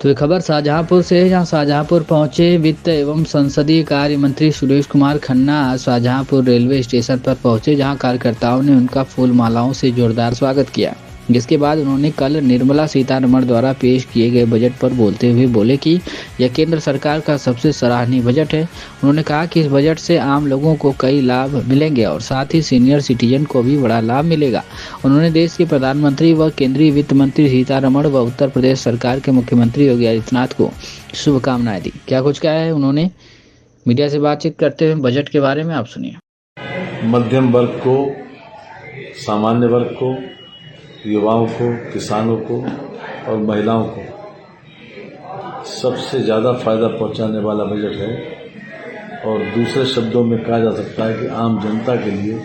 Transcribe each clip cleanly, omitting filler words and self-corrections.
तो ये खबर शाहजहांपुर से है, जहां शाहजहांपुर पहुंचे वित्त एवं संसदीय कार्य मंत्री सुरेश कुमार खन्ना आज शाहजहांपुर रेलवे स्टेशन पर पहुंचे, जहां कार्यकर्ताओं ने उनका फूल मालाओं से जोरदार स्वागत किया। जिसके बाद उन्होंने कल निर्मला सीतारमण द्वारा पेश किए गए बजट पर बोलते हुए बोले कि यह केंद्र सरकार का सबसे सराहनीय बजट है। उन्होंने कहा कि इस बजट से आम लोगों को कई लाभ मिलेंगे और साथ ही सीनियर सिटीजन को भी बड़ा लाभ मिलेगा। उन्होंने देश के प्रधानमंत्री व केंद्रीय वित्त मंत्री सीतारमण व उत्तर प्रदेश सरकार के मुख्यमंत्री योगी आदित्यनाथ को शुभकामनाएं दी। क्या कुछ कहा है उन्होंने मीडिया से बातचीत करते हुए बजट के बारे में, आप सुनिए। मध्यम वर्ग को, सामान्य वर्ग को, युवाओं को, किसानों को और महिलाओं को सबसे ज़्यादा फायदा पहुंचाने वाला बजट है। और दूसरे शब्दों में कहा जा सकता है कि आम जनता के लिए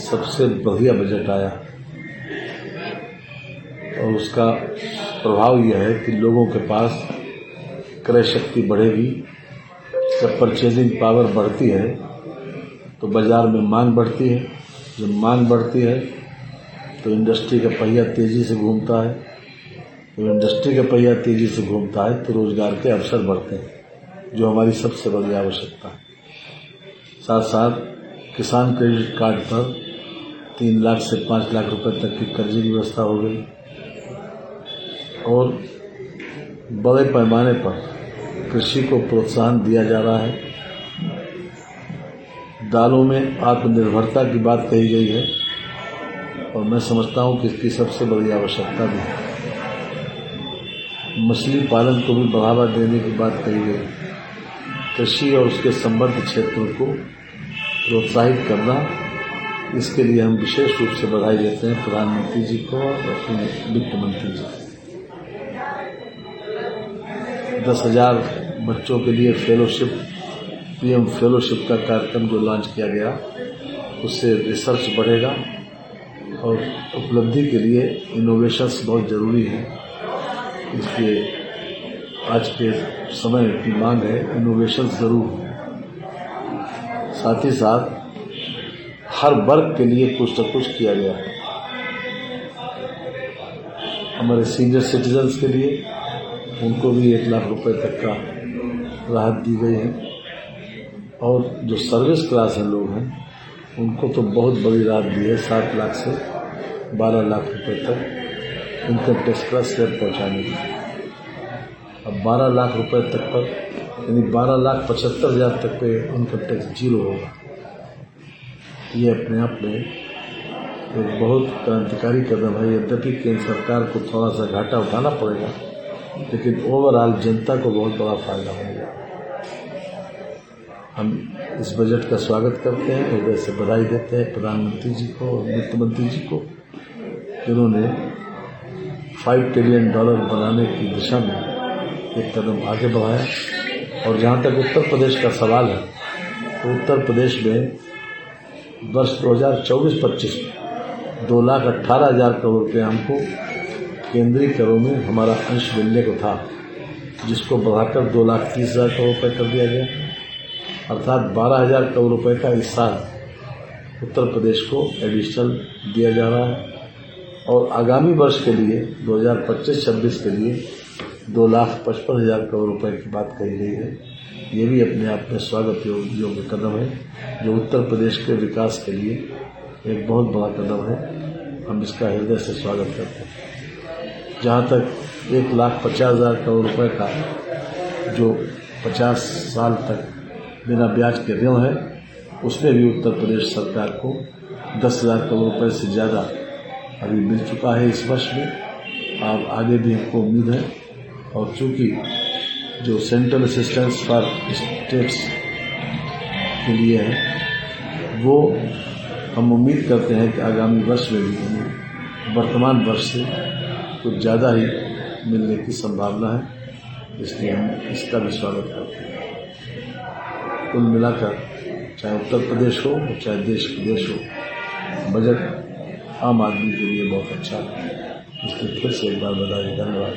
सबसे बढ़िया बजट आया। और उसका प्रभाव यह है कि लोगों के पास क्रय शक्ति बढ़ेगी। जब परचेजिंग पावर बढ़ती है तो बाजार में मांग बढ़ती है। जब मांग बढ़ती है तो इंडस्ट्री का पहिया तेजी से घूमता है। जब इंडस्ट्री का पहिया तेजी से घूमता है तो रोजगार के अवसर बढ़ते हैं, जो हमारी सबसे बड़ी आवश्यकता है। साथ साथ किसान क्रेडिट कार्ड पर 3 लाख से 5 लाख रुपए तक की कर्ज की व्यवस्था हो गई और बड़े पैमाने पर कृषि को प्रोत्साहन दिया जा रहा है। दालों में आत्मनिर्भरता की बात कही गई है और मैं समझता हूं कि इसकी सबसे बड़ी आवश्यकता भी है। मछली पालन को भी बढ़ावा देने की बात कही गई। कृषि और उसके संबद्ध क्षेत्रों को प्रोत्साहित करना, इसके लिए हम विशेष रूप से बधाई देते हैं प्रधानमंत्री जी को और अपने वित्त मंत्री जी को। 10,000 बच्चों के लिए फेलोशिप, पीएम फेलोशिप का कार्यक्रम जो लॉन्च किया गया, उससे रिसर्च बढ़ेगा और उपलब्धि के लिए इनोवेशंस बहुत ज़रूरी है। इसलिए आज के समय की मांग है इनोवेशंस ज़रूर। साथ ही साथ हर वर्ग के लिए कुछ न कुछ किया गया है। हमारे सीनियर सिटीजन्स के लिए उनको भी 1 लाख रुपए तक का राहत दी गई है और जो सर्विस क्लास हैं लोग हैं उनको तो बहुत बड़ी राहत दी है। 7 लाख से 12 लाख रुपए तक इनकम टैक्स का स्लैब पहुँचाने की। अब 12 लाख रुपए तक पर यानी 12,75,000 तक पे इनकम टैक्स 0 होगा। ये अपने आप में एक बहुत क्रांतिकारी कदम है। यद्यपि केंद्र सरकार को थोड़ा सा घाटा उठाना पड़ेगा, लेकिन ओवरऑल जनता को बहुत बड़ा फायदा होगा। हम इस बजट का स्वागत करते हैं, हृदय से बधाई देते हैं प्रधानमंत्री जी को और वित्त मंत्री जी को, जिन्होंने $5 ट्रिलियन बनाने की दिशा में एक कदम आगे बढ़ाया। और जहाँ तक उत्तर प्रदेश का सवाल है, तो उत्तर प्रदेश में वर्ष 2024-25 में 2,18,000 करोड़ रुपये हमको केंद्रीय करों में हमारा अंश मिलने को था, जिसको बढ़ाकर 2,30,000 करोड़ रुपये कर दिया गया। अर्थात 12,000 करोड़ रुपए का इस साल उत्तर प्रदेश को एडिशनल दिया जा रहा है। और आगामी वर्ष के लिए 2025-26 के लिए 2,55,000 करोड़ रुपए की बात कही गई है। ये भी अपने आप में स्वागत योग्य कदम है, जो उत्तर प्रदेश के विकास के लिए एक बहुत बड़ा कदम है। हम इसका हृदय से स्वागत करते हैं। जहाँ तक 1,50,000 करोड़ रुपए का जो 50 साल तक बिना ब्याज के ऋण है, उसमें भी उत्तर प्रदेश सरकार को 10,000 करोड़ रुपए से ज़्यादा अभी मिल चुका है इस वर्ष में। अब आगे भी हमको उम्मीद है। और चूँकि जो सेंट्रल असिस्टेंस फॉर स्टेट्स के लिए है, वो हम उम्मीद करते हैं कि आगामी वर्ष में भी वर्तमान वर्ष से कुछ ज़्यादा ही मिलने की संभावना है। इसलिए हम इसका भी स्वागत करते हैं। कुल मिलाकर चाहे उत्तर प्रदेश हो चाहे देश विदेश हो, बजट आम आदमी के लिए बहुत अच्छा है। इसलिए फिर से एक बार बधाई, धन्यवाद।